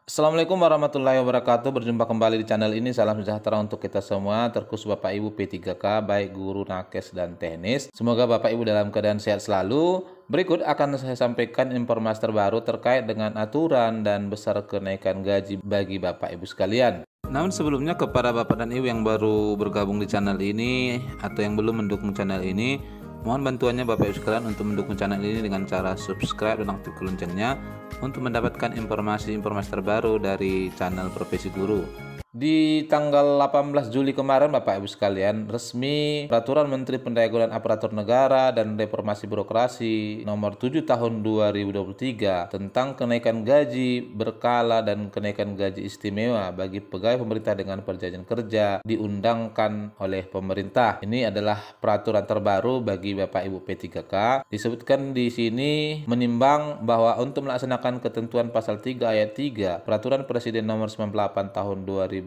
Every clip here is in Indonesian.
Assalamualaikum warahmatullahi wabarakatuh. Berjumpa kembali di channel ini. Salam sejahtera untuk kita semua, terkhusus Bapak Ibu P3K, baik guru, nakes, dan teknis. Semoga Bapak Ibu dalam keadaan sehat selalu. Berikut akan saya sampaikan informasi terbaru terkait dengan aturan dan besar kenaikan gaji bagi Bapak Ibu sekalian. Namun sebelumnya, kepada Bapak dan Ibu yang baru bergabung di channel ini atau yang belum mendukung channel ini, mohon bantuannya Bapak Ibu sekalian untuk mendukung channel ini dengan cara subscribe dan aktifkan loncengnya untuk mendapatkan informasi-informasi terbaru dari channel Profesi Guru. Di tanggal 18 Juli kemarin, Bapak Ibu sekalian, resmi Peraturan Menteri Pendayagunaan Aparatur Negara dan Reformasi Birokrasi Nomor 7 Tahun 2023 tentang kenaikan gaji berkala dan kenaikan gaji istimewa bagi pegawai pemerintah dengan perjanjian kerja diundangkan oleh pemerintah. Ini adalah peraturan terbaru bagi Bapak Ibu P3K. Disebutkan di sini menimbang bahwa untuk melaksanakan ketentuan pasal 3 ayat 3 Peraturan Presiden Nomor 98 Tahun 2020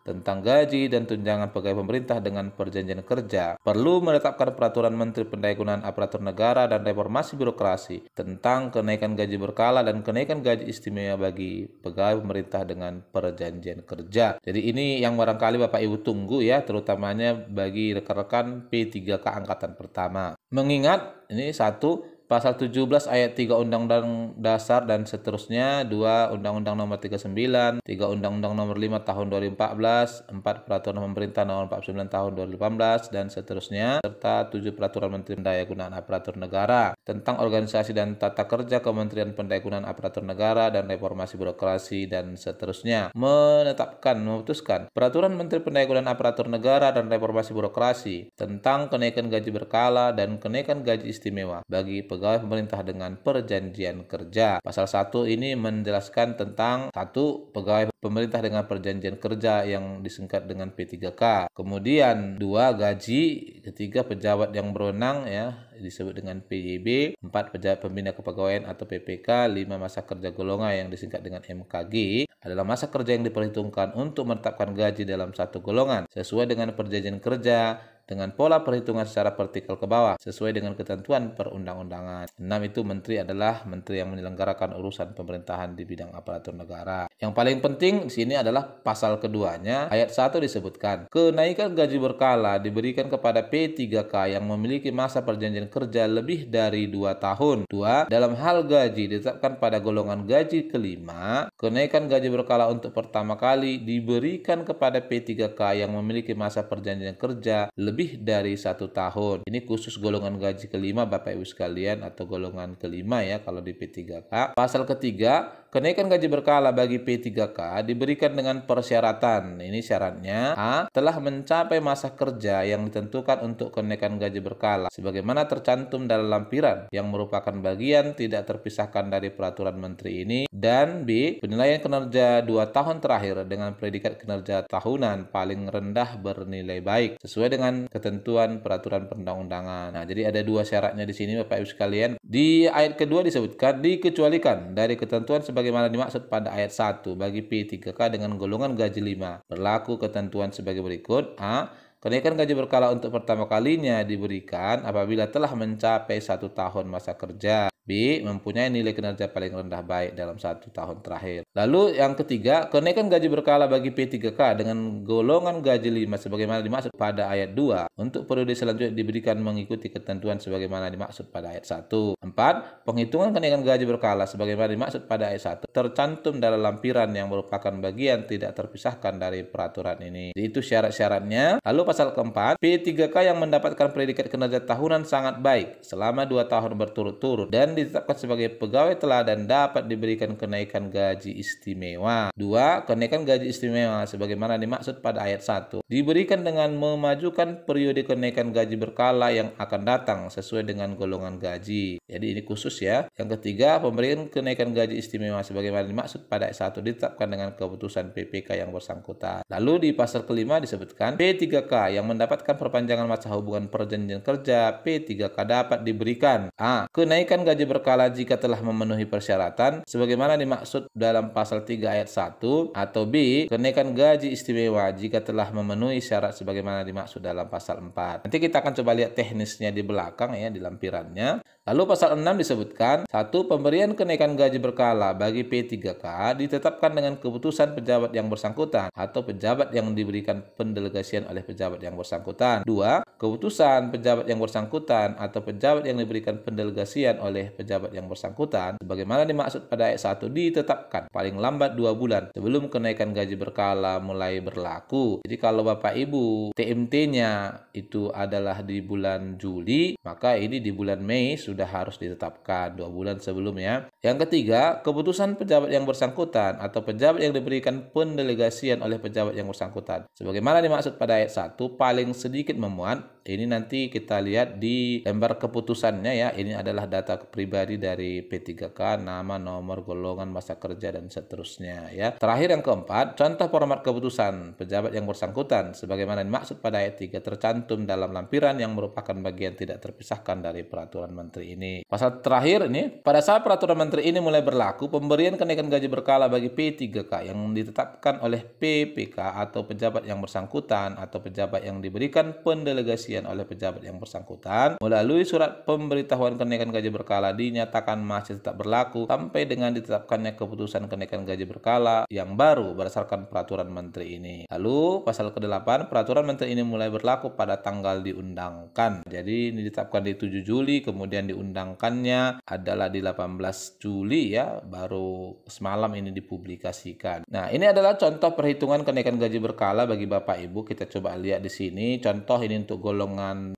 tentang gaji dan tunjangan pegawai pemerintah dengan perjanjian kerja, perlu menetapkan Peraturan Menteri Pendayagunaan Aparatur Negara dan Reformasi Birokrasi tentang kenaikan gaji berkala dan kenaikan gaji istimewa bagi pegawai pemerintah dengan perjanjian kerja. Jadi ini yang barangkali Bapak Ibu tunggu ya, terutamanya bagi rekan-rekan P3K angkatan pertama. Mengingat ini satu, Pasal 17 ayat 3 Undang-Undang Dasar dan seterusnya, 2 Undang-Undang Nomor 39, 3 Undang-Undang Nomor 5 Tahun 2014, 4 Peraturan Pemerintah Nomor 49 Tahun 2018 dan seterusnya, serta 7 Peraturan Menteri Pendayagunaan Aparatur Negara tentang organisasi dan tata kerja Kementerian Pendayagunaan Aparatur Negara dan Reformasi Birokrasi dan seterusnya. Memutuskan Peraturan Menteri Pendayagunaan Aparatur Negara dan Reformasi Birokrasi tentang kenaikan gaji berkala dan kenaikan gaji istimewa bagi pegawai pemerintah dengan perjanjian kerja. Pasal 1 ini menjelaskan tentang 1 pegawai pemerintah dengan perjanjian kerja yang disingkat dengan P3K. Kemudian 2 gaji, ketiga pejabat yang berwenang ya disebut dengan PJB, 4 pejabat pembina kepegawaian atau PPK, 5 masa kerja golongan yang disingkat dengan MKG adalah masa kerja yang diperhitungkan untuk menetapkan gaji dalam satu golongan sesuai dengan perjanjian kerja dengan pola perhitungan secara vertikal ke bawah sesuai dengan ketentuan perundang-undangan. 6 itu menteri adalah menteri yang menyelenggarakan urusan pemerintahan di bidang aparatur negara. Yang paling penting di sini adalah pasal keduanya, ayat 1 disebutkan, kenaikan gaji berkala diberikan kepada P3K yang memiliki masa perjanjian kerja lebih dari 2 tahun. 2. Dalam hal gaji ditetapkan pada golongan gaji kelima, kenaikan gaji berkala untuk pertama kali diberikan kepada P3K yang memiliki masa perjanjian kerja lebih dari 1 tahun. Ini khusus golongan gaji kelima Bapak Ibu sekalian atau golongan kelima ya kalau di P3K. Pasal ketiga, kenaikan gaji berkala bagi P3K diberikan dengan persyaratan. Ini syaratnya: A. Telah mencapai masa kerja yang ditentukan untuk kenaikan gaji berkala sebagaimana tercantum dalam lampiran yang merupakan bagian tidak terpisahkan dari peraturan menteri ini, dan B. Penilaian kinerja 2 tahun terakhir dengan predikat kinerja tahunan paling rendah bernilai baik sesuai dengan ketentuan peraturan perundang-undangan. Nah, jadi ada 2 syaratnya di sini Bapak Ibu sekalian. Di ayat kedua disebutkan dikecualikan dari ketentuan sebagaimana dimaksud pada ayat 1 bagi P3K dengan golongan gaji 5. Berlaku ketentuan sebagai berikut. A. Kenaikan gaji berkala untuk pertama kalinya diberikan apabila telah mencapai 1 tahun masa kerja. B. Mempunyai nilai kinerja paling rendah baik dalam 1 tahun terakhir. Lalu yang ketiga, kenaikan gaji berkala bagi P3K dengan golongan gaji 5 sebagaimana dimaksud pada ayat 2 untuk periode selanjutnya diberikan mengikuti ketentuan sebagaimana dimaksud pada ayat 1. 4. Penghitungan kenaikan gaji berkala sebagaimana dimaksud pada ayat 1 tercantum dalam lampiran yang merupakan bagian tidak terpisahkan dari peraturan ini. Jadi itu syarat-syaratnya. Lalu pasal keempat, P3K yang mendapatkan predikat kinerja tahunan sangat baik selama 2 tahun berturut-turut dan ditetapkan sebagai pegawai teladan dapat diberikan kenaikan gaji istimewa. 2. Kenaikan gaji istimewa sebagaimana dimaksud pada ayat 1 diberikan dengan memajukan periode kenaikan gaji berkala yang akan datang sesuai dengan golongan gaji. Jadi ini khusus ya. Yang ketiga, pemberian kenaikan gaji istimewa sebagaimana dimaksud pada ayat 1 ditetapkan dengan keputusan PPK yang bersangkutan. Lalu di pasal kelima disebutkan P3K yang mendapatkan perpanjangan masa hubungan perjanjian kerja P3K dapat diberikan: A. Kenaikan gaji gaji berkala jika telah memenuhi persyaratan sebagaimana dimaksud dalam pasal 3 ayat 1, atau B. Kenaikan gaji istimewa jika telah memenuhi syarat sebagaimana dimaksud dalam pasal 4. Nanti kita akan coba lihat teknisnya di belakang ya, di lampirannya. Lalu pasal 6 disebutkan, 1. Pemberian kenaikan gaji berkala bagi P3K ditetapkan dengan keputusan pejabat yang bersangkutan atau pejabat yang diberikan pendelegasian oleh pejabat yang bersangkutan. 2. Keputusan pejabat yang bersangkutan atau pejabat yang diberikan pendelegasian oleh pejabat yang bersangkutan sebagaimana dimaksud pada ayat 1 ditetapkan paling lambat 2 bulan sebelum kenaikan gaji berkala mulai berlaku. Jadi kalau Bapak Ibu TMT-nya itu adalah di bulan Juli, maka ini di bulan Mei sudah harus ditetapkan 2 bulan sebelumnya. Yang ketiga, keputusan pejabat yang bersangkutan atau pejabat yang diberikan pendelegasian oleh pejabat yang bersangkutan sebagaimana dimaksud pada ayat 1 paling sedikit memuat. Ini nanti kita lihat di lembar keputusannya ya. Ini adalah data pribadi dari P3K, nama, nomor, golongan, masa kerja, dan seterusnya ya. Terakhir yang keempat, contoh format keputusan pejabat yang bersangkutan sebagaimana dimaksud pada ayat 3 tercantum dalam lampiran yang merupakan bagian tidak terpisahkan dari peraturan menteri ini. Pasal terakhir ini, pada saat peraturan menteri ini mulai berlaku, pemberian kenaikan gaji berkala bagi P3K yang ditetapkan oleh PPK atau pejabat yang bersangkutan atau pejabat yang diberikan pendelegasian oleh pejabat yang bersangkutan melalui surat pemberitahuan kenaikan gaji berkala dinyatakan masih tetap berlaku sampai dengan ditetapkannya keputusan kenaikan gaji berkala yang baru berdasarkan peraturan menteri ini. Lalu pasal ke-8, peraturan menteri ini mulai berlaku pada tanggal diundangkan. Jadi ini ditetapkan di 7 Juli, kemudian diundangkannya adalah di 18 Juli ya, baru semalam ini dipublikasikan. Nah, ini adalah contoh perhitungan kenaikan gaji berkala bagi Bapak Ibu. Kita coba lihat di sini. Contoh ini untuk golongan 9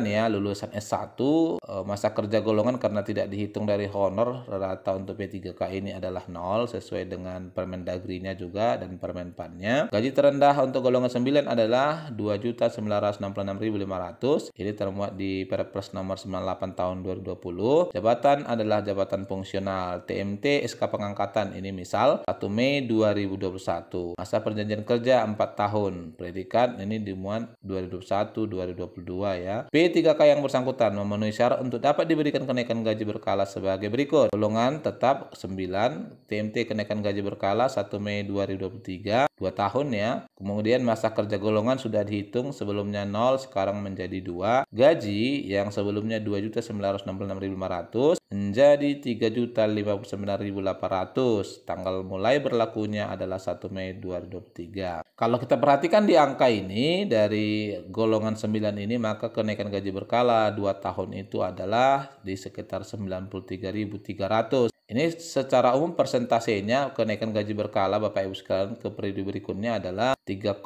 ya, lulusan S1, masa kerja golongan karena tidak dihitung dari honor, rata untuk P3K ini adalah 0 sesuai dengan Permendagri-nya juga dan Permenpan-nya. Gaji terendah untuk golongan 9 adalah 2.966.500. Ini termuat di Perpres nomor 98 tahun 2020. Jabatan adalah jabatan fungsional. TMT SK pengangkatan ini misal 1 Mei 2021. Masa perjanjian kerja 4 tahun. Predikat ini dimuat 2021-2022 ya. P3K yang bersangkutan memenuhi syarat untuk dapat diberikan kenaikan gaji berkala sebagai berikut. Golongan tetap 9, TMT kenaikan gaji berkala 1 Mei 2023, 2 tahun ya. Kemudian masa kerja golongan sudah dihitung, sebelumnya 0 sekarang menjadi 2. Gaji yang sebelumnya 2.966.500 menjadi 3.059.800. Tanggal mulai berlakunya adalah 1 Mei 2023. Kalau kita perhatikan di angka ini dari golongan 9 ini, maka kenaikan gaji berkala 2 tahun itu adalah di sekitar 93.300. Ini secara umum persentasenya kenaikan gaji berkala Bapak Ibu sekalian ke periode berikutnya adalah 3,15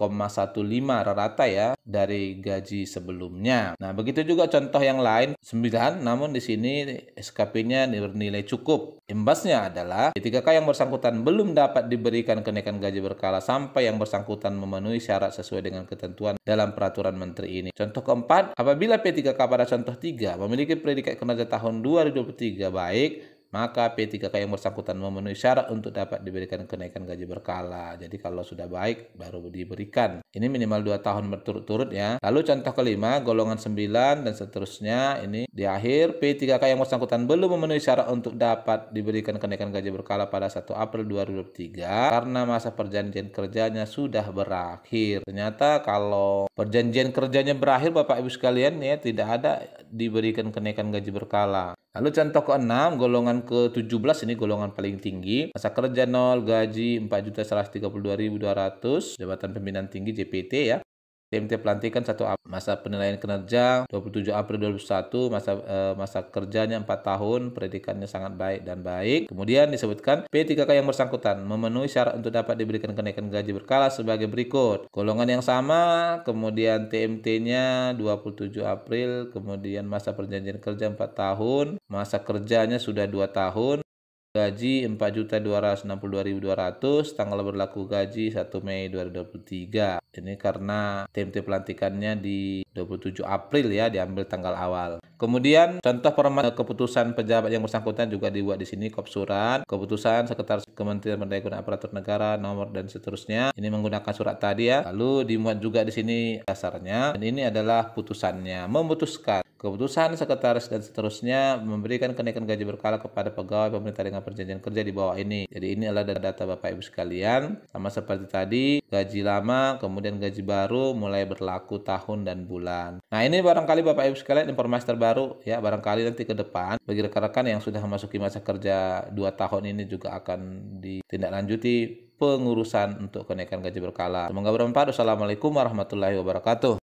rata ya dari gaji sebelumnya. Nah, begitu juga contoh yang lain 9, namun di sini SKP-nya bernilai cukup. Imbasnya adalah P3K yang bersangkutan belum dapat diberikan kenaikan gaji berkala sampai yang bersangkutan memenuhi syarat sesuai dengan ketentuan dalam peraturan menteri ini. Contoh keempat, apabila P3K pada contoh 3 memiliki predikat kinerja tahun 2023 baik, maka P3K yang bersangkutan memenuhi syarat untuk dapat diberikan kenaikan gaji berkala. Jadi kalau sudah baik baru diberikan. Ini minimal 2 tahun berturut-turut ya. Lalu contoh kelima, golongan 9 dan seterusnya. Ini di akhir P3K yang bersangkutan belum memenuhi syarat untuk dapat diberikan kenaikan gaji berkala pada 1 April 2023 karena masa perjanjian kerjanya sudah berakhir. Ternyata kalau perjanjian kerjanya berakhir Bapak Ibu sekalian ya, tidak ada diberikan kenaikan gaji berkala. Lalu contoh ke-6, golongan ke-17 ini golongan paling tinggi. Masa kerja 0, gaji 4.132.200, jabatan pimpinan tinggi JPT ya. TMT pelantikan 1 April, masa penilaian kinerja 27 April 2021, masa kerjanya 4 tahun, predikatnya sangat baik dan baik. Kemudian disebutkan P3K yang bersangkutan memenuhi syarat untuk dapat diberikan kenaikan gaji berkala sebagai berikut. Golongan yang sama, kemudian TMT-nya 27 April, kemudian masa perjanjian kerja 4 tahun, masa kerjanya sudah 2 tahun. Gaji 4.262.200, tanggal berlaku gaji 1 Mei 2023. Ini karena TMT pelantikannya di 27 April ya, diambil tanggal awal. Kemudian contoh format keputusan pejabat yang bersangkutan juga dibuat di sini, kop surat, keputusan Sekretaris Kementerian Pendaya Gunaan Aparatur Negara, nomor dan seterusnya. Ini menggunakan surat tadi ya. Lalu dimuat juga di sini dasarnya. Dan ini adalah putusannya, memutuskan keputusan sekretaris dan seterusnya memberikan kenaikan gaji berkala kepada pegawai pemerintah dengan perjanjian kerja di bawah ini. Jadi ini adalah data Bapak Ibu sekalian, sama seperti tadi, gaji lama kemudian gaji baru mulai berlaku tahun dan bulan. Nah, ini barangkali Bapak Ibu sekalian informasi terbaru ya, barangkali nanti ke depan bagi rekan-rekan yang sudah memasuki masa kerja 2 tahun ini juga akan ditindaklanjuti pengurusan untuk kenaikan gaji berkala. Semoga bermanfaat. Wassalamualaikum warahmatullahi wabarakatuh.